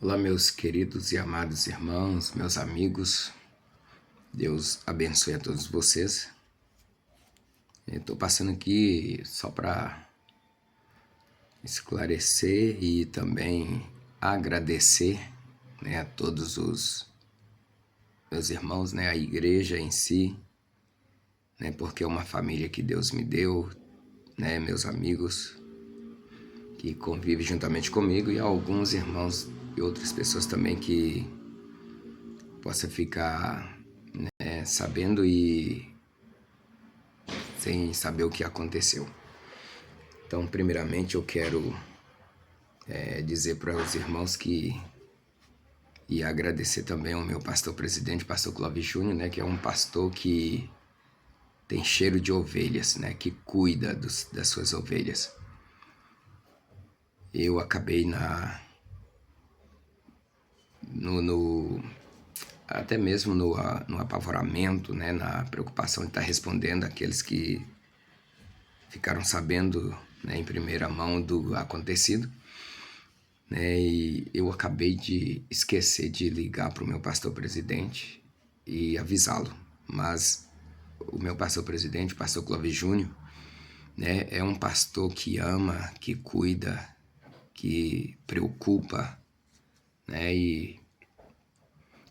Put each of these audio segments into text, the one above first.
Olá, meus queridos e amados irmãos, meus amigos. Deus abençoe a todos vocês. Estou passando aqui só para esclarecer e também agradecer, a todos os meus irmãos, a igreja em si, porque é uma família que Deus me deu, meus amigos que convivem juntamente comigo e alguns irmãos e outras pessoas também que possa ficar sabendo e sem saber o que aconteceu. Então, primeiramente, eu quero dizer para os irmãos e agradecer também ao meu pastor presidente, pastor Clóvis Júnior, que é um pastor que tem cheiro de ovelhas, que cuida das suas ovelhas. Eu acabei até mesmo no apavoramento, na preocupação de estar respondendo àqueles que ficaram sabendo, em primeira mão do acontecido. E eu acabei de esquecer de ligar para o meu pastor presidente e avisá-lo. Mas o meu pastor presidente, o pastor Clóvis Júnior, é um pastor que ama, que cuida, que preocupa, e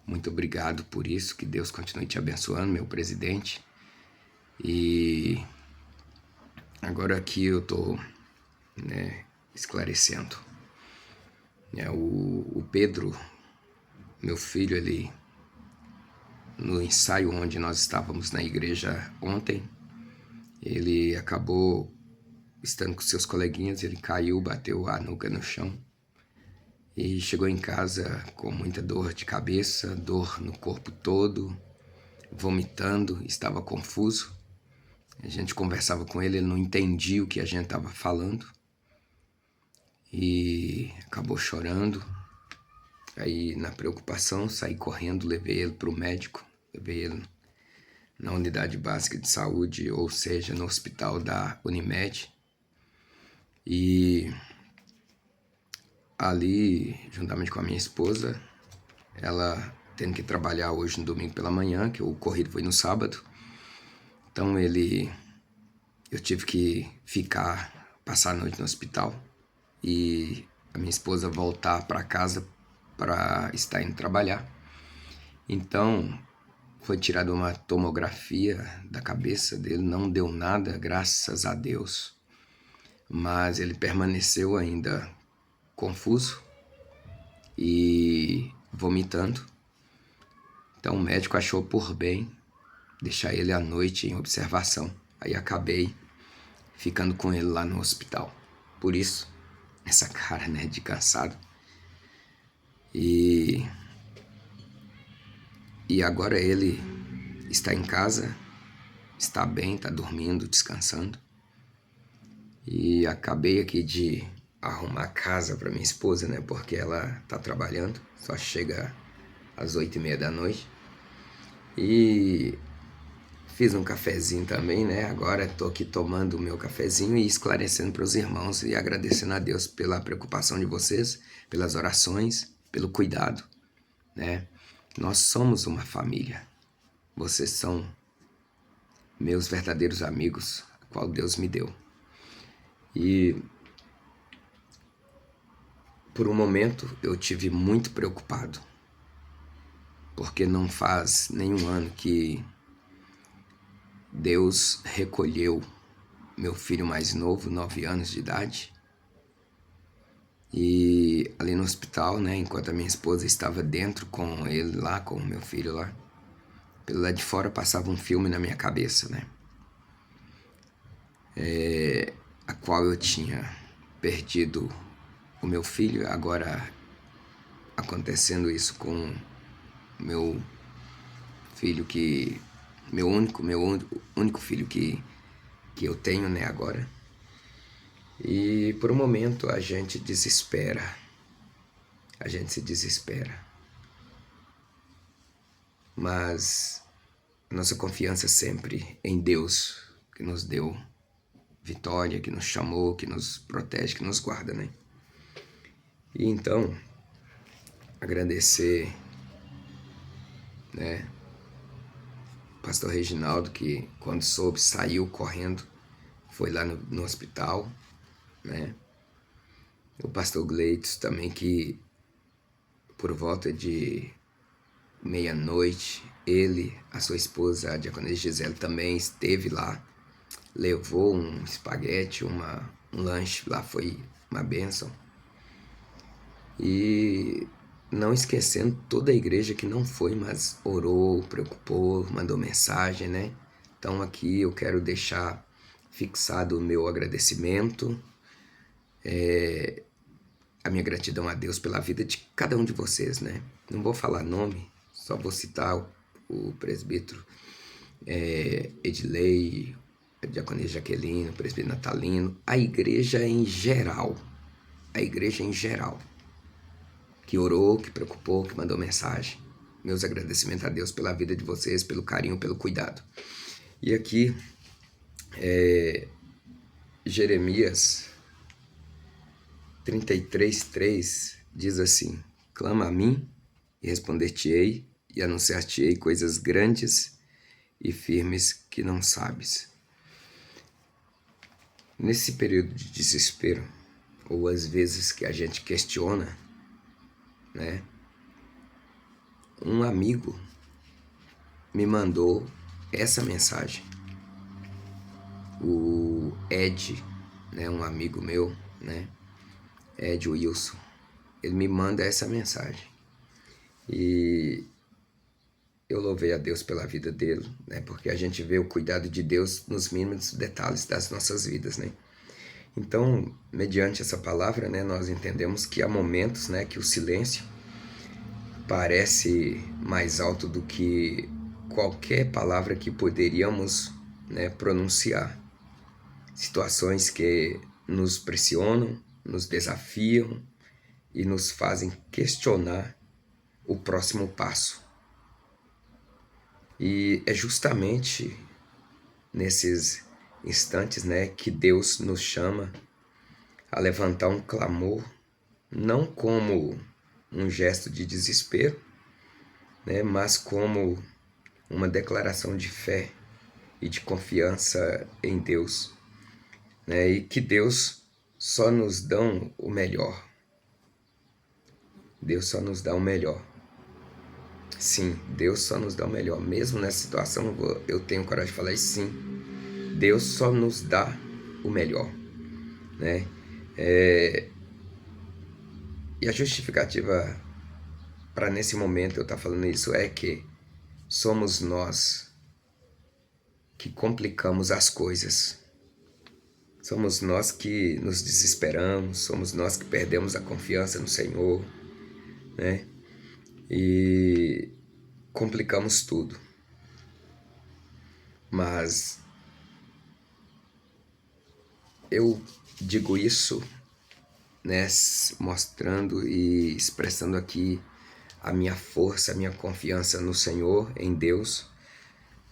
muito obrigado por isso, que Deus continue te abençoando, meu presidente. E agora aqui eu estou esclarecendo. O Pedro, meu filho, ele no ensaio onde nós estávamos na igreja ontem, ele acabou estando com seus coleguinhas, ele caiu, bateu a nuca no chão e chegou em casa com muita dor de cabeça, dor no corpo todo, vomitando, estava confuso. A gente conversava com ele, ele não entendia o que a gente estava falando e acabou chorando. Aí, na preocupação, saí correndo, levei ele para o médico, levei ele na unidade básica de saúde, ou seja, no hospital da Unimed. E ali, juntamente com a minha esposa, ela tendo que trabalhar hoje no domingo pela manhã, que o ocorrido foi no sábado. Então eu tive que passar a noite no hospital e a minha esposa voltar para casa para estar indo trabalhar. Então, foi tirada uma tomografia da cabeça dele, não deu nada, graças a Deus. Mas ele permaneceu ainda confuso e vomitando. Então o médico achou por bem deixar ele à noite em observação. Aí acabei ficando com ele lá no hospital. Por isso, essa cara, de cansado. E agora ele está em casa, está bem, está dormindo, descansando. E acabei aqui de arrumar a casa para minha esposa, porque ela está trabalhando, só chega às 8h30 da noite. E fiz um cafezinho também, agora estou aqui tomando o meu cafezinho e esclarecendo para os irmãos e agradecendo a Deus pela preocupação de vocês, pelas orações, pelo cuidado, Nós somos uma família. Vocês são meus verdadeiros amigos, a qual Deus me deu. E por um momento eu tive muito preocupado, porque não faz nenhum ano que Deus recolheu meu filho mais novo, 9 anos de idade, e ali no hospital, enquanto a minha esposa estava dentro com ele lá, com o meu filho lá, pelo lado de fora passava um filme na minha cabeça, a qual eu tinha perdido o meu filho, agora acontecendo isso com meu filho meu único filho que eu tenho, agora. E por um momento a gente se desespera. Mas nossa confiança sempre em Deus, que nos deu vitória, que nos chamou, que nos protege, que nos guarda, E então, agradecer, né, o pastor Reginaldo, que quando soube saiu correndo, foi lá no hospital, né? O pastor Gleitos também, que por volta de meia-noite, ele, a sua esposa, a diaconisa Gisele, também esteve lá, levou um espaguete, um lanche lá, foi uma bênção. E não esquecendo toda a igreja que não foi, mas orou, preocupou, mandou mensagem, né? Então aqui eu quero deixar fixado o meu agradecimento, a minha gratidão a Deus pela vida de cada um de vocês, né? Não vou falar nome, só vou citar o presbítero Edilei, a diaconisa Jaqueline, o presbítero Natalino, a igreja em geral, que orou, que preocupou, que mandou mensagem. Meus agradecimentos a Deus pela vida de vocês, pelo carinho, pelo cuidado. E aqui, Jeremias 33:3 diz assim: clama a mim e responder-te-ei e anunciar-te-ei coisas grandes e firmes que não sabes. Nesse período de desespero, ou às vezes que a gente questiona, né? Um amigo me mandou essa mensagem. O Ed, né, um amigo meu, né, Ed Wilson, ele me manda essa mensagem. E eu louvei a Deus pela vida dele, né, porque a gente vê o cuidado de Deus nos mínimos detalhes das nossas vidas, né. Então, mediante essa palavra, né, nós entendemos que há momentos, né, que o silêncio parece mais alto do que qualquer palavra que poderíamos, né, pronunciar. Situações que nos pressionam, nos desafiam e nos fazem questionar o próximo passo. E é justamente nesses instantes, né, que Deus nos chama a levantar um clamor, não como um gesto de desespero, né, mas como uma declaração de fé e de confiança em Deus, né, e que Deus só nos dá o melhor. Deus só nos dá o melhor. Sim, Deus só nos dá o melhor. Mesmo nessa situação, eu tenho coragem de falar isso, sim. Deus só nos dá o melhor, né? E a justificativa para nesse momento eu estar falando isso é que somos nós que complicamos as coisas. Somos nós que nos desesperamos, somos nós que perdemos a confiança no Senhor, né? E complicamos tudo. Mas eu digo isso, né, mostrando e expressando aqui a minha força, a minha confiança no Senhor, em Deus,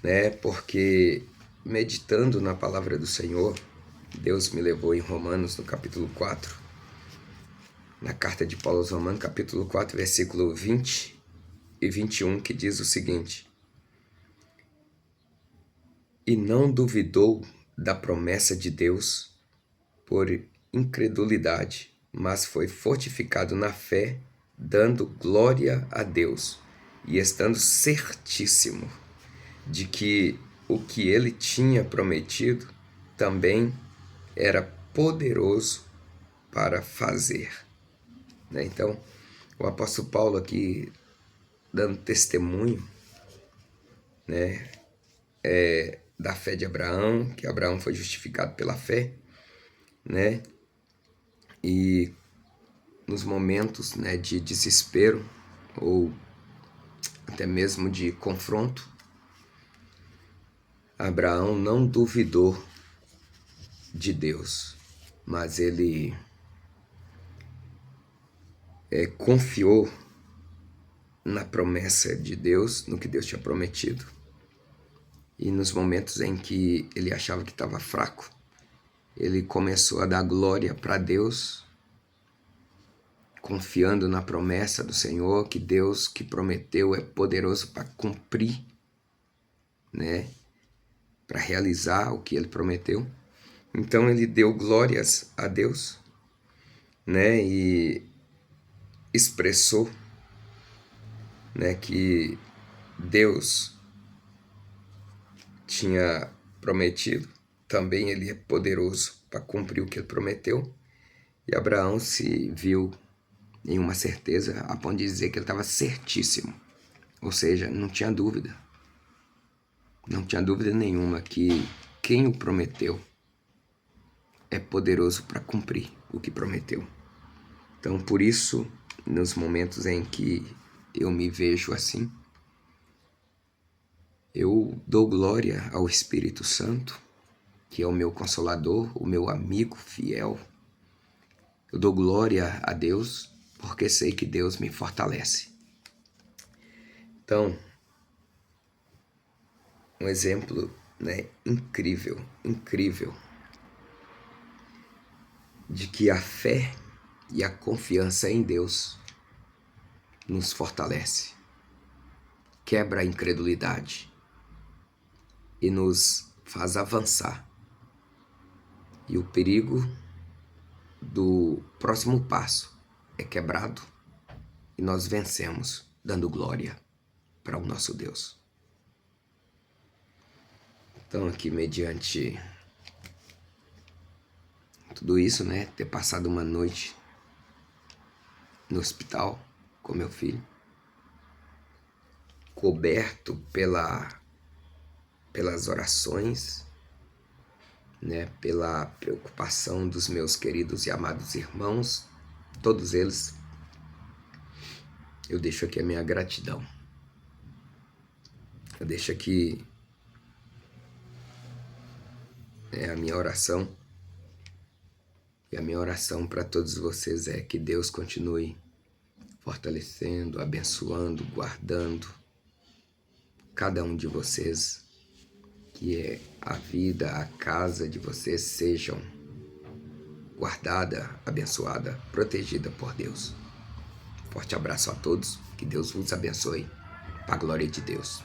né, porque meditando na palavra do Senhor, Deus me levou em Romanos, no capítulo 4, na carta de Paulo aos Romanos, capítulo 4, versículo 20 e 21, que diz o seguinte: e não duvidou da promessa de Deus por incredulidade, mas foi fortificado na fé, dando glória a Deus e estando certíssimo de que o que ele tinha prometido também era poderoso para fazer, né? Então, o apóstolo Paulo aqui dando testemunho, né, da fé de Abraão, que Abraão foi justificado pela fé, né? E nos momentos, né, de desespero ou até mesmo de confronto, Abraão não duvidou de Deus, mas ele confiou na promessa de Deus, no que Deus tinha prometido. E nos momentos em que ele achava que estava fraco, ele começou a dar glória para Deus, confiando na promessa do Senhor, que Deus que prometeu é poderoso para cumprir, né? Para realizar o que ele prometeu. Então ele deu glórias a Deus, né? E expressou, né, que Deus tinha prometido, também ele é poderoso para cumprir o que ele prometeu. E Abraão se viu em uma certeza, a ponto de dizer que ele estava certíssimo. Ou seja, não tinha dúvida. Não tinha dúvida nenhuma que quem o prometeu é poderoso para cumprir o que prometeu. Então, por isso, nos momentos em que eu me vejo assim, eu dou glória ao Espírito Santo, que é o meu consolador, o meu amigo fiel. Eu dou glória a Deus, porque sei que Deus me fortalece. Então, um exemplo, né, incrível de que a fé e a confiança em Deus nos fortalece, quebra a incredulidade e nos faz avançar. E o perigo do próximo passo é quebrado e nós vencemos, dando glória para o nosso Deus. Então, aqui, mediante tudo isso, né, ter passado uma noite no hospital com meu filho, coberto pelas orações, né, pela preocupação dos meus queridos e amados irmãos, todos eles, eu deixo aqui a minha gratidão. Eu deixo aqui a minha oração. E a minha oração para todos vocês é que Deus continue fortalecendo, abençoando, guardando cada um de vocês, que a vida, a casa de vocês sejam guardada, abençoada, protegida por Deus. Forte abraço a todos, que Deus vos abençoe, para a glória de Deus.